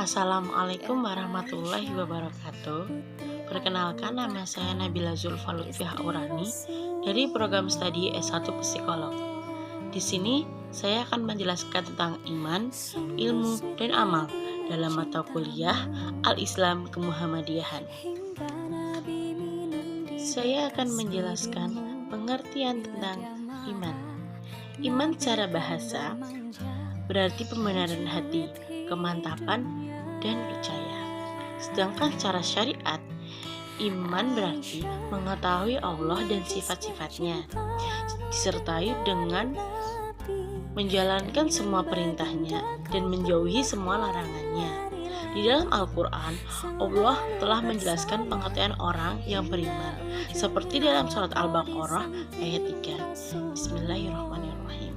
Assalamualaikum warahmatullahi wabarakatuh. Perkenalkan, nama saya Nabila Zulfa Lutfiah Aurani dari program studi S1 Psikolog. Di sini saya akan menjelaskan tentang iman, ilmu, dan amal dalam mata kuliah Al-Islam Kemuhammadiyahan. Saya akan menjelaskan pengertian tentang iman. Iman secara bahasa berarti pembenaran hati, kemantapan, dan percaya. Sedangkan secara syariat, iman berarti mengetahui Allah dan sifat-sifatnya, disertai dengan menjalankan semua perintahnya dan menjauhi semua larangannya. Di dalam Al-Quran, Allah telah menjelaskan pengertian orang yang beriman, seperti dalam surat Al-Baqarah ayat 3. Bismillahirrahmanirrahim.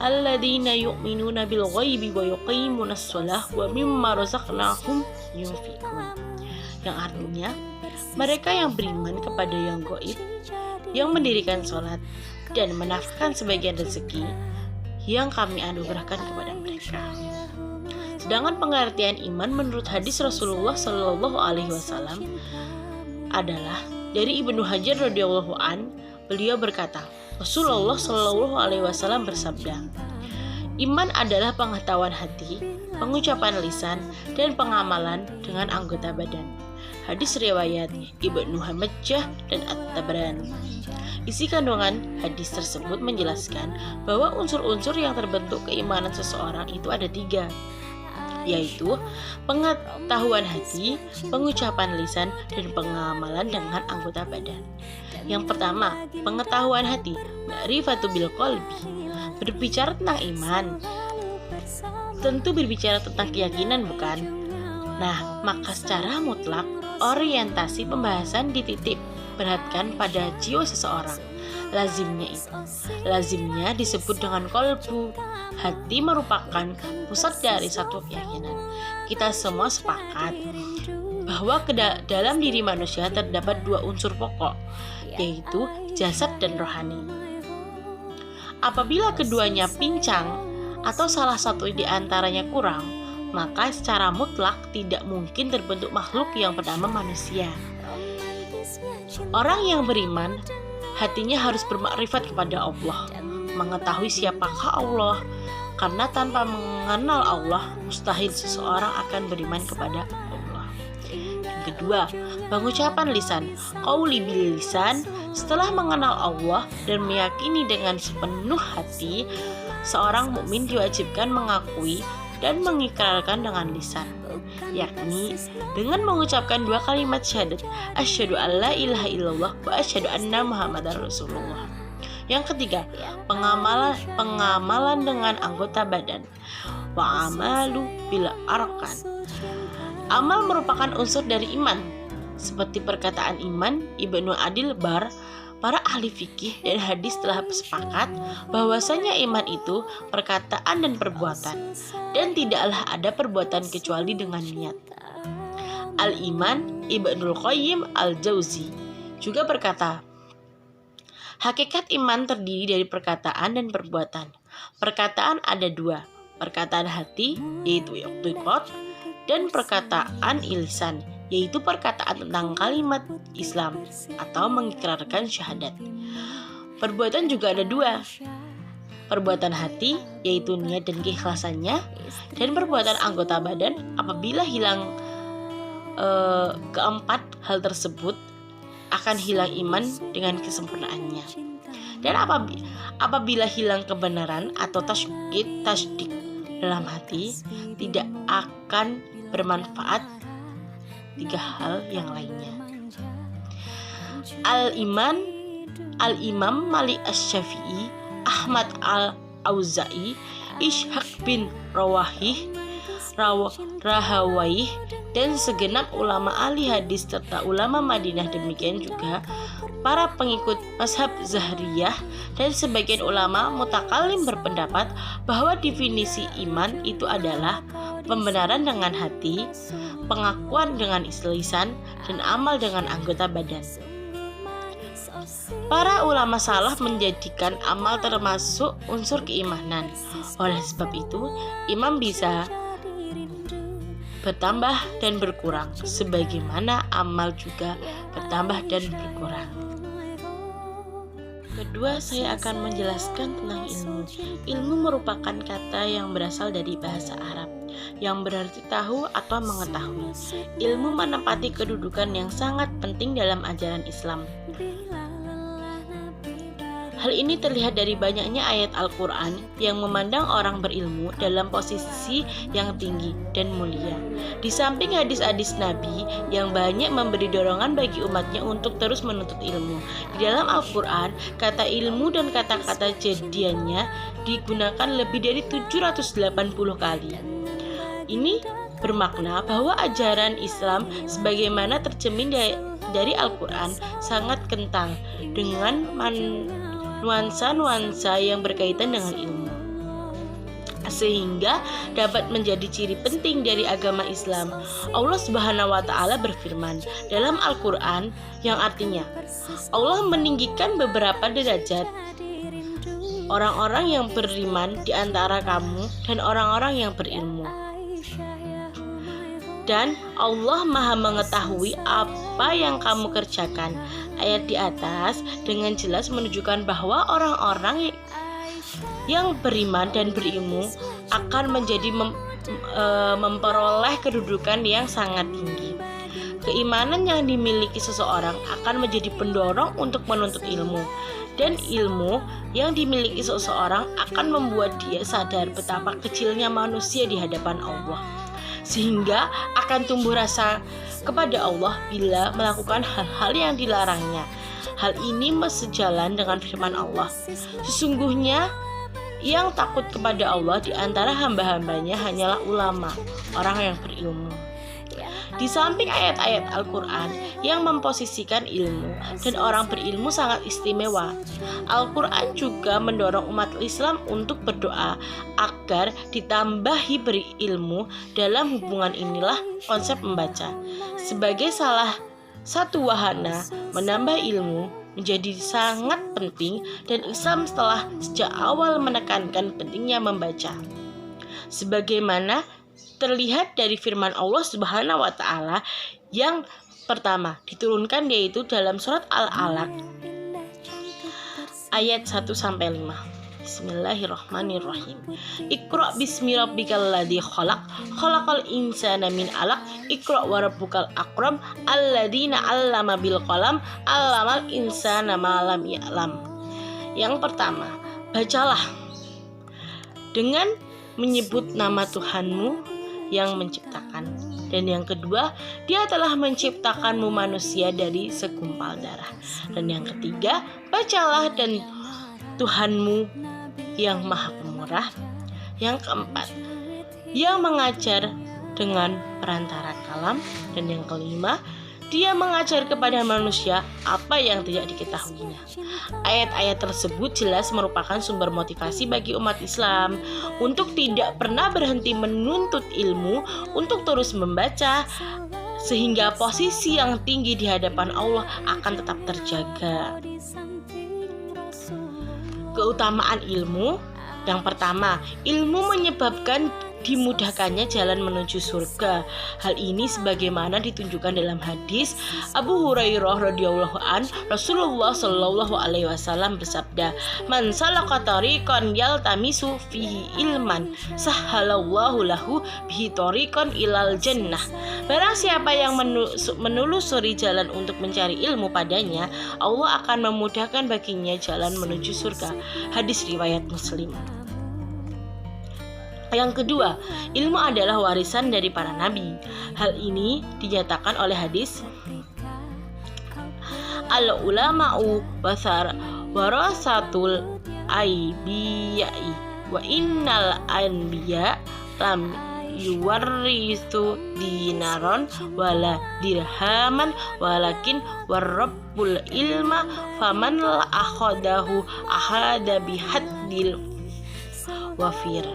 Alladzina yu'minuna bil ghaibi wa yuqimunas shalah wa mimma razaqnahum yunfiqun. Yang artinya, mereka yang beriman kepada yang gaib, yang mendirikan sholat dan menafkahkan sebagian rezeki yang kami anugerahkan kepada mereka. Sedangkan pengertian iman menurut hadis Rasulullah Shallallahu Alaihi Wasallam adalah dari Ibnu Hajar radhiyallahu an. Beliau berkata, Rasulullah Shallallahu Alaihi Wasallam bersabda, iman adalah pengetahuan hati, pengucapan lisan, dan pengamalan dengan anggota badan. Hadis riwayat Ibnu Majah dan At-Tabrani. Isi kandungan hadis tersebut menjelaskan bahwa unsur-unsur yang terbentuk keimanan seseorang itu ada 3, yaitu pengetahuan hati, pengucapan lisan, dan pengamalan dengan anggota badan. Yang pertama, pengetahuan hati, ma'rifatu bil qalbi. Berbicara tentang iman, tentu berbicara tentang keyakinan, bukan? Nah, maka secara mutlak orientasi pembahasan dititik beratkan pada jiwa seseorang. Lazimnya disebut dengan qalbu. Hati merupakan pusat dari satu keyakinan. Kita semua sepakat bahwa dalam diri manusia terdapat 2 unsur pokok, yaitu jasad dan rohani. Apabila keduanya pincang atau salah satu di antaranya kurang, maka secara mutlak tidak mungkin terbentuk makhluk yang bernama manusia. Orang yang beriman, hatinya harus bermakrifat kepada Allah, mengetahui siapakah Allah, karena tanpa mengenal Allah, mustahil seseorang akan beriman kepada Allah. Yang kedua, pengucapan lisan, qauli bil lisan. Setelah mengenal Allah dan meyakini dengan sepenuh hati, seorang mukmin diwajibkan mengakui dan mengikrarkan dengan lisan, yakni dengan mengucapkan 2 kalimat syahadat, asyhadu alla ilaha illallah wa asyhadu anna muhammadar rasulullah. Yang ketiga, pengamalan dengan anggota badan, wa amalu bil arkan. Amal merupakan unsur dari iman, seperti perkataan iman. Ibnu Adil Bar, para ahli fikih dan hadis telah sepakat bahwasanya iman itu perkataan dan perbuatan, dan tidaklah ada perbuatan kecuali dengan niat. Al-Iman, Ibnul Qayyim Al-Jauzi juga berkata, hakikat iman terdiri dari perkataan dan perbuatan. Perkataan ada 2, perkataan hati yaitu i'tiqad, dan perkataan lisan yaitu perkataan tentang kalimat Islam atau mengikrarkan syahadat. Perbuatan juga ada 2, perbuatan hati yaitu niat dan keikhlasannya, dan perbuatan anggota badan. Apabila hilang keempat hal tersebut, akan hilang iman dengan kesempurnaannya. Dan apabila hilang kebenaran atau tasdik dalam hati, tidak akan bermanfaat 3 hal yang lainnya. Al-Imam Malik Asy-Syafi'i, Ahmad Al-Auza'i, Ishaq bin Rahawayh, dan segenap ulama ahli hadis serta ulama Madinah, demikian juga para pengikut mazhab Zahriyah dan sebagian ulama mutakalim berpendapat bahwa definisi iman itu adalah pembenaran dengan hati, pengakuan dengan lisan, dan amal dengan anggota badan. Para ulama salaf menjadikan amal termasuk unsur keimanan. Oleh sebab itu, iman bisa bertambah dan berkurang, sebagaimana amal juga bertambah dan berkurang. Kedua, saya akan menjelaskan tentang ilmu. Ilmu merupakan kata yang berasal dari bahasa Arab, yang berarti tahu atau mengetahui. Ilmu menempati kedudukan yang sangat penting dalam ajaran Islam. Hal ini terlihat dari banyaknya ayat Al-Quran yang memandang orang berilmu dalam posisi yang tinggi dan mulia. Di samping hadis-hadis Nabi yang banyak memberi dorongan bagi umatnya untuk terus menuntut ilmu. Di dalam Al-Quran, kata ilmu dan kata-kata jadiannya digunakan lebih dari 780 kali. Ini bermakna bahwa ajaran Islam sebagaimana tercermin dari Al-Quran sangat kental dengan nuansa-nuansa yang berkaitan dengan ilmu, sehingga dapat menjadi ciri penting dari agama Islam. Allah Subhanahu wa Ta'ala berfirman dalam Al-Quran, yang artinya Allah meninggikan beberapa derajat orang-orang yang beriman di antara kamu dan orang-orang yang berilmu. Dan Allah Maha mengetahui apa yang kamu kerjakan. Ayat di atas dengan jelas menunjukkan bahwa orang-orang yang beriman dan berilmu akan menjadi memperoleh kedudukan yang sangat tinggi. Keimanan yang dimiliki seseorang akan menjadi pendorong untuk menuntut ilmu, dan ilmu yang dimiliki seseorang akan membuat dia sadar betapa kecilnya manusia di hadapan Allah, sehingga akan tumbuh rasa kepada Allah bila melakukan hal-hal yang dilarangnya. Hal ini sejalan dengan firman Allah, sesungguhnya yang takut kepada Allah di antara hamba-hambanya hanyalah ulama, orang yang berilmu. Di samping ayat-ayat Al-Quran yang memposisikan ilmu dan orang berilmu sangat istimewa, Al-Quran juga mendorong umat Islam untuk berdoa agar ditambahi berilmu. Dalam hubungan inilah konsep membaca sebagai salah satu wahana menambah ilmu menjadi sangat penting, dan Islam setelah sejak awal menekankan pentingnya membaca. Sebagaimana terlihat dari firman Allah Subhanahu wa Ta'ala yang pertama diturunkan, yaitu dalam surat Al-Alaq ayat 1-5. Bismillahirrahmanirrahim. Iqra bismi rabbikal ladzi khalaq, khalaqal insana min 'alaq, iqra wa rabbukal akram, alladzina 'allama bil qalam, 'allamal insana ma lam ya'lam. Yang pertama, bacalah dengan menyebut nama Tuhanmu yang menciptakan. Dan yang kedua, Dia telah menciptakanmu manusia dari segumpal darah. Dan yang ketiga, bacalah dan Tuhanmu yang Maha Pemurah. Yang keempat, Dia mengajar dengan perantara kalam. Dan yang kelima, Dia mengajar kepada manusia apa yang tidak diketahuinya. Ayat-ayat tersebut jelas merupakan sumber motivasi bagi umat Islam untuk tidak pernah berhenti menuntut ilmu, untuk terus membaca, sehingga posisi yang tinggi di hadapan Allah akan tetap terjaga. Keutamaan ilmu. Yang pertama, ilmu menyebabkan dimudahkannya jalan menuju surga. Hal ini sebagaimana ditunjukkan dalam hadis Abu Hurairah radhiyallahu an, Rasulullah shallallahu alaihi wasallam bersabda, "Man salaka tariqan yaltamisu fihi ilman, sahhalallahu lahu bihi tariqan ilal jannah." Barang siapa yang menelusuri jalan untuk mencari ilmu padanya, Allah akan memudahkan baginya jalan menuju surga. Hadis riwayat Muslim. Yang kedua, ilmu adalah warisan dari para nabi. Hal ini dinyatakan oleh hadis al-ulama'u warasatul anbiya'i wa innal anbiya lam yuwarrisu dinaron wala dirhaman walakin warrabbul ilma faman la akhadahu ahada bihaddil wafir.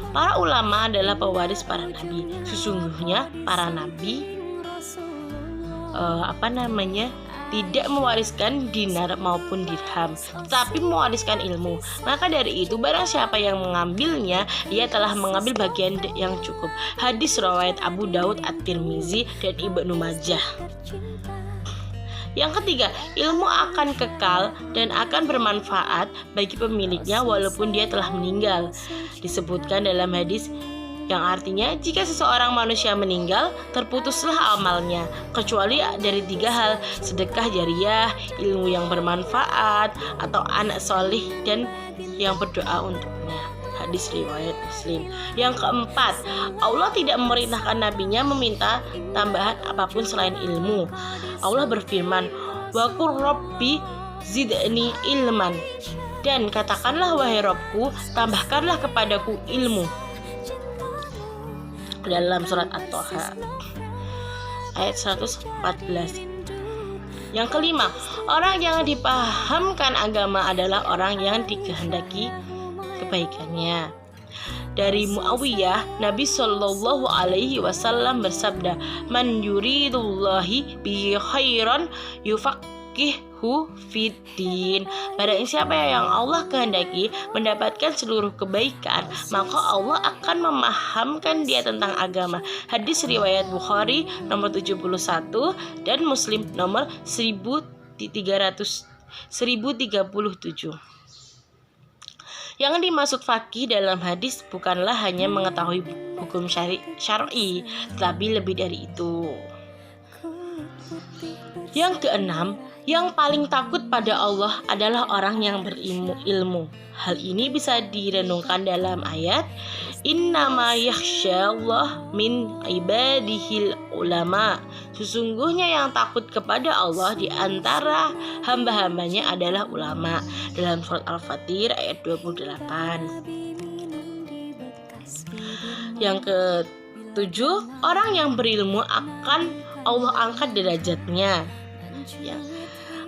Para ulama adalah pewaris para nabi. Sesungguhnya para nabi tidak mewariskan dinar maupun dirham, tetapi mewariskan ilmu. Maka dari itu barang siapa yang mengambilnya, ia telah mengambil bagian yang cukup. Hadis riwayat Abu Daud, At-Tirmizi, dan Ibnu Majah. Yang ketiga, ilmu akan kekal dan akan bermanfaat bagi pemiliknya walaupun dia telah meninggal. Disebutkan dalam hadis yang artinya jika seseorang manusia meninggal, terputuslah amalnya kecuali dari 3 hal: sedekah jariyah, ilmu yang bermanfaat, atau anak solih dan yang berdoa untuknya. Hadis riwayat Muslim. Yang keempat, Allah tidak memerintahkan nabinya meminta tambahan apapun selain ilmu. Allah berfirman, "Wa qur rabbi zidni ilman." Dan katakanlah, wahai Rabbku, tambahkanlah kepadaku ilmu. Dalam surat At-Taha ayat 114. Yang kelima, orang yang dipahamkan agama adalah orang yang dikehendaki kebaikannya. Dari Muawiyah, Nabi Shallallahu Alaihi Wasallam bersabda, "Man yuridullahi bihi khairan yufaqihu fiddin." Barang siapa yang Allah kehendaki mendapatkan seluruh kebaikan, maka Allah akan memahamkan dia tentang agama. Hadis riwayat Bukhari nomor 71 dan Muslim nomor 1037. Yang dimaksud faqih dalam hadis bukanlah hanya mengetahui hukum syar'i, tetapi lebih dari itu. Yang keenam, yang paling takut pada Allah adalah orang yang berilmu. Hal ini bisa direnungkan dalam ayat, "Innama yakhsyallah min ibadihil ulama." Sesungguhnya yang takut kepada Allah di antara hamba-hambanya adalah ulama. Dalam surat Al-Fatir ayat 28. Yang ketujuh, orang yang berilmu akan Allah angkat derajatnya.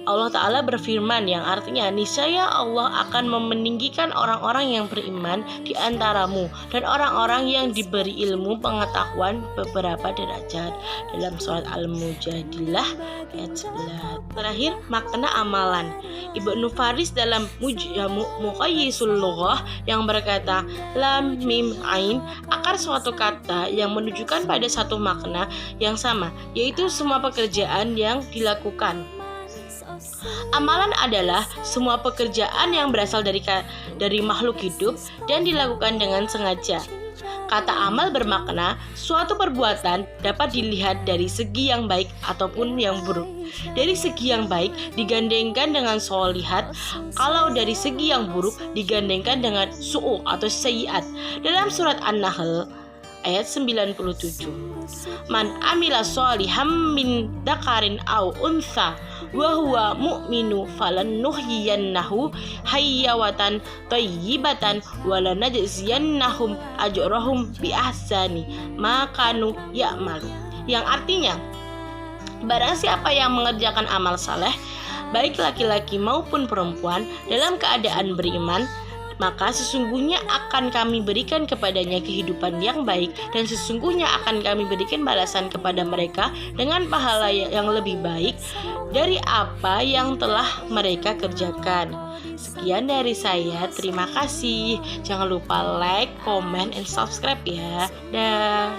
Allah Ta'ala berfirman yang artinya, niscaya Allah akan meninggikan orang-orang yang beriman di antaramu dan orang-orang yang diberi ilmu pengetahuan beberapa derajat. Dalam surat Al-Mujadilah ayat 11. Terakhir, makna amalan. Ibnu Faris dalam Muqayyisul Lughah yang berkata, lam mim ain, akar suatu kata yang menunjukkan pada satu makna yang sama, yaitu semua pekerjaan yang dilakukan. Amalan adalah semua pekerjaan yang berasal dari makhluk hidup dan dilakukan dengan sengaja. Kata amal bermakna suatu perbuatan dapat dilihat dari segi yang baik ataupun yang buruk. Dari segi yang baik digandengkan dengan sholihat, kalau dari segi yang buruk digandengkan dengan su'u atau sayyiat. Dalam surat An-Nahl ayat 97. Man amila sholihan min dzakarin aw untha wa huwa mu'minu falannuhyiyannahu hayyatan thayyibatan wa lanajziyannahum ajrahum bi ahsani ma kanu ya'malu. Yang artinya, barang siapa yang mengerjakan amal saleh, baik laki-laki maupun perempuan, dalam keadaan beriman, maka sesungguhnya akan kami berikan kepadanya kehidupan yang baik, dan sesungguhnya akan kami berikan balasan kepada mereka dengan pahala yang lebih baik dari apa yang telah mereka kerjakan. Sekian dari saya, terima kasih. Jangan lupa like, comment, and subscribe ya. Dah.